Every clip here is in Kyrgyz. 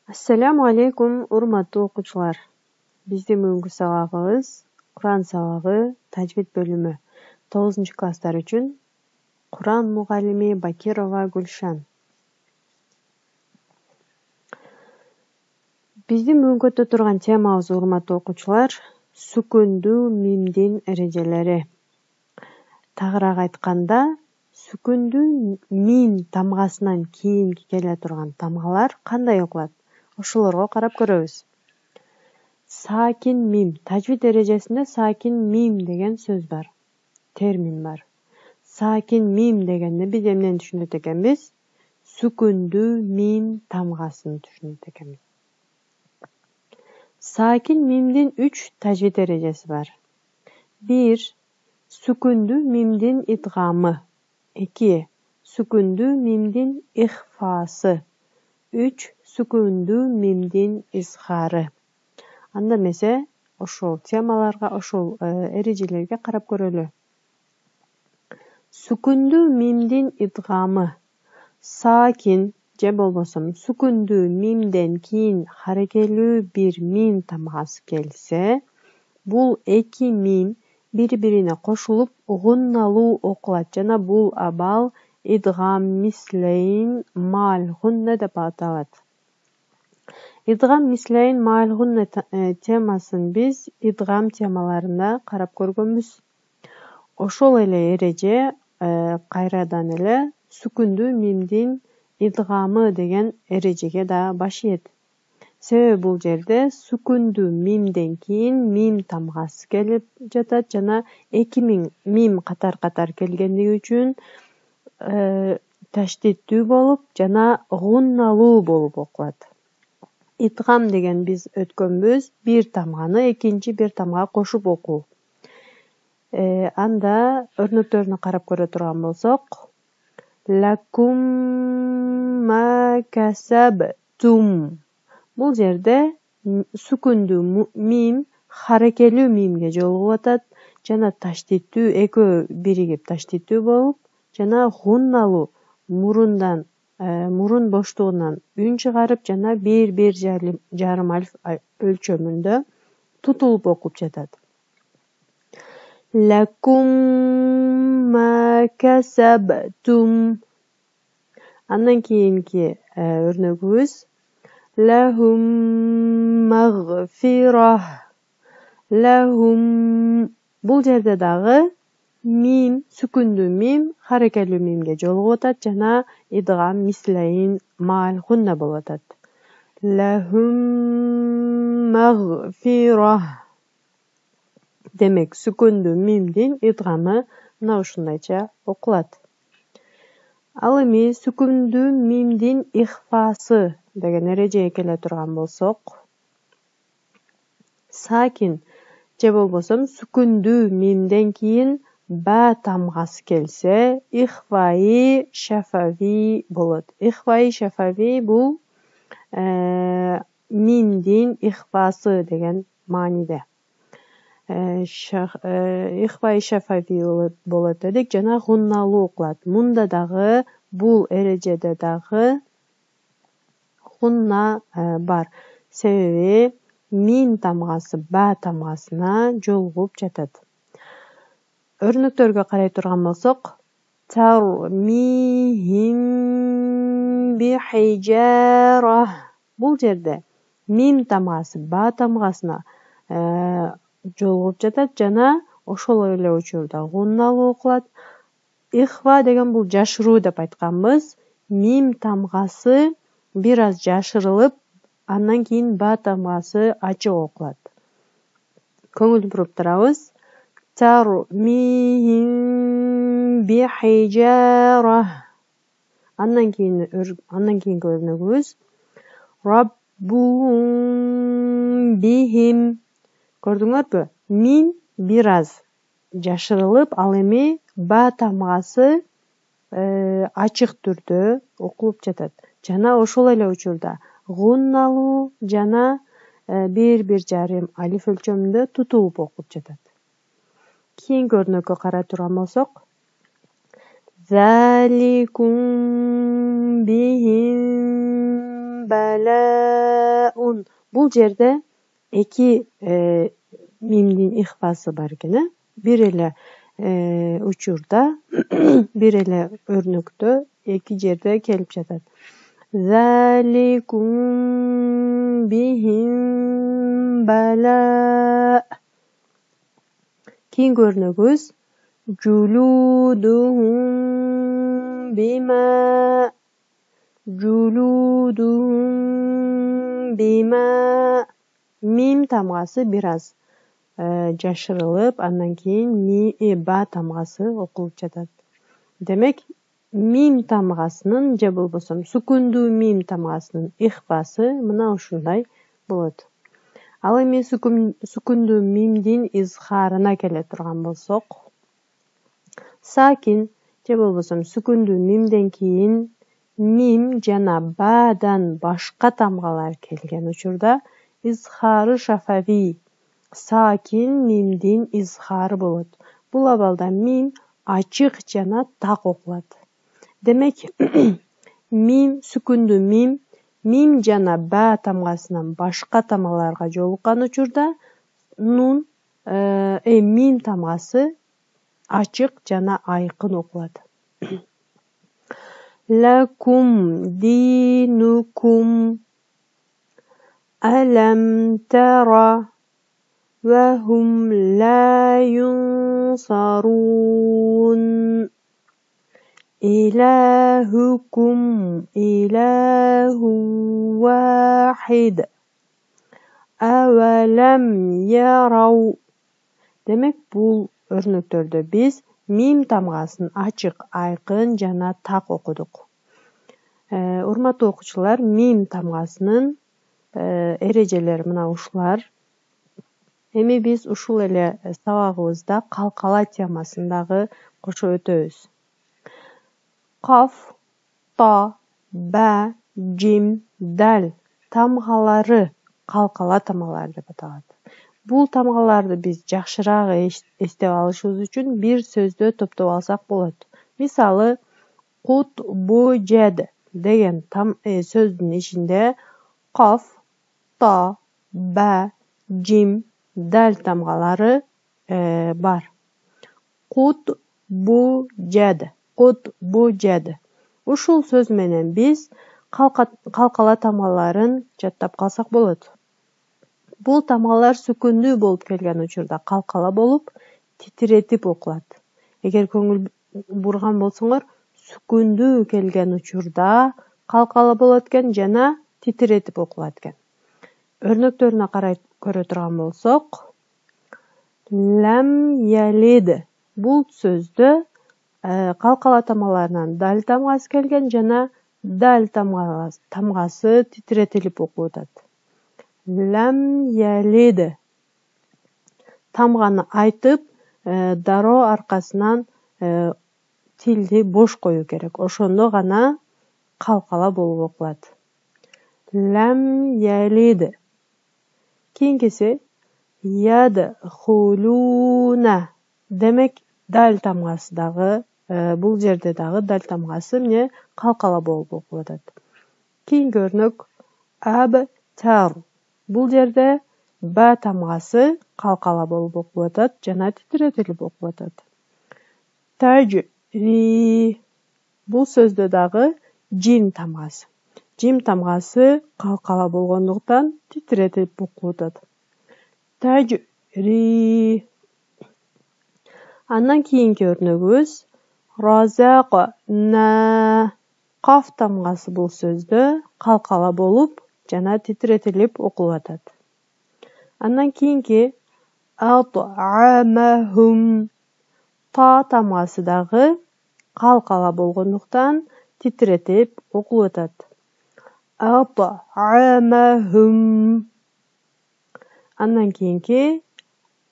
Assalamu alaikum, урматтуу окуучулар. Биздин бүгүнкү сабагыбыз Куран сабагы, тажвид бөлүмү. 9-класстар үчүн Куран мугалими Бакирова Гүлшан. Биздин бүгүнкү өтө турган темабыз, урматтуу окуучулар, сүкүндүү мимдин эрежелери. Тагыраак айтканда, сүкүндүү мим тамгасынан кийинки келе турган тамгалар кандай окулат? Ошолорго карап көрөбүз. Сакин мим. Тажвид эрежесинде сакин мим деген сөз бар. Термин бар. Сакин мим дегенде биз эмнени түшүнөт экенбиз? Сүкүндүү мим тамгасын түшүнөт экенбиз. Сакин мимдин 3 тажвид эрежеси бар. 1. Сүкүндүү мимдин идгамы. 2. Сүкүндүү мимдин ихфасы. 3. Сүкүндүү мимдин изхары. Анда эмесе ошол темаларга, ошол эрежелерге карап көрөлү. Сүкүндүү мимдин идгамы. Сакин же болбосо сүкүндүү мимден кийин харекелүү бир мим тамгасы келсе, бул эки мим бири-бирине кошулуп гунналуу окулат жана бул абал идгам мислейн маал гунна деп аталат. Идгам мислейн маал гунна темасын биз идгам темаларында карап көргөнбүз. Ошол эле эреже кайрадан эле сүкүндүү мимдин идгамы деген эрежеге да баш ийет. Себеби бул жерде сүкүндүү мимден кийин мим тамгасы келип жатат жана эки мим катар-катар келгендиги үчүн таштиттүү болуп жана гунналуу болуп окулат. Идгам деген биз өткөнбүз бир тамганы экинчи бир тамгага кошуп окуу. Анда өрнөктөрүнө карап көрө турган болсок, лакум ма касабтум. Бул жерде сүкүндүү мим харекелүү мимге жолугуп атат жана таштиттүү экөө биригип таштиттүү болуп жана гунналуу мурун боштугунан үн чыгарып жана 1,5 алиф өлчөмүндө тутулуп окуп жатат. Лакум ма касабтум. Андан кийинки өрнөгүбүз лахум магфира. Лахум. Бул жерде дагы мим, сүкүндүү мим харекелүү мимге жолугуп атат жана идгам мислейн маал гунна болуп атат. Лахум магфира. Демек, сүкүндүү мимдин идгамы мына ушундайча окулат. Ал эми сүкүндүү мимдин ихфасы деген эрежеге келе турган болсок, сакин же болбосо сүкүндүү мимден кийин ба тамгасы келсе, ихфаи шафави болот. Ихфаи шафави бул мимдин ихфасы деген мааниде. Ихфаи шафави болот дедик жана гунналуу окулат. Мунда дагы бул эрежеде дагы гунна бар. Себеби мим тамгасы ба тамгасына жолугуп жатат. Өрнөктөргө карай турган болсок, тармихим бихижара. Бул жерде мим тамгасы ба тамгасына жолугуп жатат жана ошол эле учурда гунналуу окулат. Ихфа деген бул жашыруу деп айтканбыз. Мим тамгасы бир аз жашырылып, андан кийин ба тамгасы ачык окулат. Көңүл буруп турабыз. Тармихим бихижара. Андан кийинки өрнөгүбүз раббун бихим. Көрдүңөрбү? Мим бир аз жашырылып, ал эми ба тамгасы ачык түрдө окулуп жатат. Жана ошол эле учурда гунналуу жана 1,5 алиф өлчөмүндө тутулуп окуп жатат. Кийинки өрнөккө карай турган болсок, заликум бихим бала nun. Bul жерде эки мимдин ихфасы бар экен. Бир эле учурда, бир эле өрнөктө эки жерде келип жатат. Заликум бихим бала. Кийинки өрнөгүбүз Juluduhum bima. Juluduhum bima. Mim tamgасы бир аз жашырылып, андан кийин ба тамгасы окулуп жатат. Демек, мим тамгасынын же болбосо сукундуу мим тамгасынын ихфасы мына ушундай болот. Ал эми сукундуу мимдин изхарына келе турган болсок, сакин же болбосо сукундуу мимден кийин мим жана бадан башка тамгалар келген учурда изхары шафави, сакин мимдин изхары болот. Бул абалда мим ачык жана так окулат. Демек, мим, сукундуу мим жана ба тамгасынан башка тамгаларга жолуккан учурда нун мим тамгасы ачык жана айкын окулат. Лакум динукум алам тара ва хум ла юнсарун. İlahukum ilahun vahid. Avelem yarav. Demek bul örnöktörдө biz mim tamgaсын ачык, айкын жана так окудук. Урматтуу окуучулар, mim тамгасынын эрежелери мына ушулар. Эми биз ушул эле сабагыбызда калкала темасын дагы кошо өтөбүз. Kaf, ta, ba, jim, dal tamgalары калкала тамгалар деп аталат. Бул тамгаларды биз жакшыраак эстеп алышыбыз үчүн бир сөздө топтоп алсак болот. Мисалы, кут бу жед деген сөздүн ичинде каф, та, ба, jim, dal тамгалары бар. Кут бу жед. Кут бу жед. Ушул сөз менен биз калкала тамгаларын жаттап калсак болот. Бул тамгалар сукундуу болуп келген учурда калкала болуп, титиретип окулат. Эгер көңүл бурган болсоңор, сукундуу келген учурда калкала болот экен жана титиретип окулат экен. Өрнөктөрүнө карай көрө турган болсок, лам ялид. Бул сөздө калкала тамгаларынан дал тамгасы келген жана дал тамгасы титиретилип окулуп атат. Лам ялид. Тамганы айтып, дароо аркасынан тилди бош коюу керек. Ошондо гана калкала болуп окулат. Лам ялид. Кийинкиси ядхулуна. Демек, дал тамгасы дагы бул жерде дагы дал тамгасы эмне калкала болуп окулуп атат. Кийинки өрнөк абтар. Бул жерде ба тамгасы калкала болуп окулуп атат жана титиретилип окулуп атат. Тажри. Бул сөздө дагы жим тамгасы. Жим тамгасы калкала болгондуктан титиретип окулуп атат. Тажри. Андан кийинки өрнөгүбүз разакна. Каф тамгасы бул сөздө калкала болуп жана титиретилип окулуп атат. Андан кийинки ат'амахум. Та тамгасы дагы калкала болгондуктан титиретип окулуп атат. Ат'амахум. Андан кийинки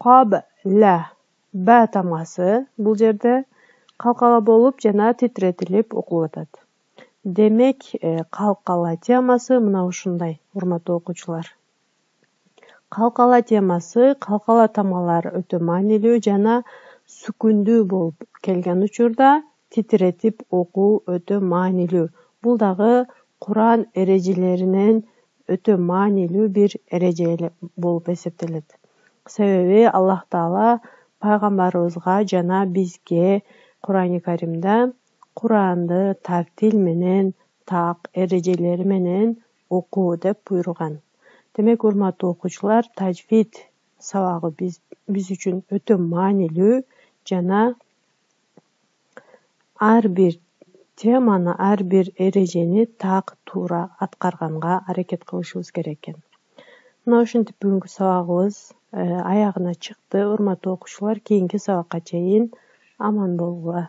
кабла. Ба тамгасы бул жерде калкала болуп жана титиретилип окулуп атат. Демек, калкала темасы мына ушундай, урматтуу окуучулар. Калкала темасы, калкала тамгалары өтө маанилүү жана сукундуу болуп келген учурда титиретип окуу өтө маанилүү. Бул дагы Куран эрежелеринен өтө маанилүү bir эреже болуп эсептелет. Себеби Аллах Таала пайгамбарыбызга жана бизге Кур'ан-ы Каримде Куранды тартил менен, так эрежелери менен окуу деп буйруган. Демек, урматтуу окуучулар, тажвид сабагы биз үчүн өтө маанилүү жана ар бир теманы, ар бир эрежени так туура аткарганга аракет кылышыбыз керек экен. Мына ошентип бүгүнкү сабагыбыз аягына чыкты. Урматтуу окуучулар, кийинки сабакка чейин аман болгула.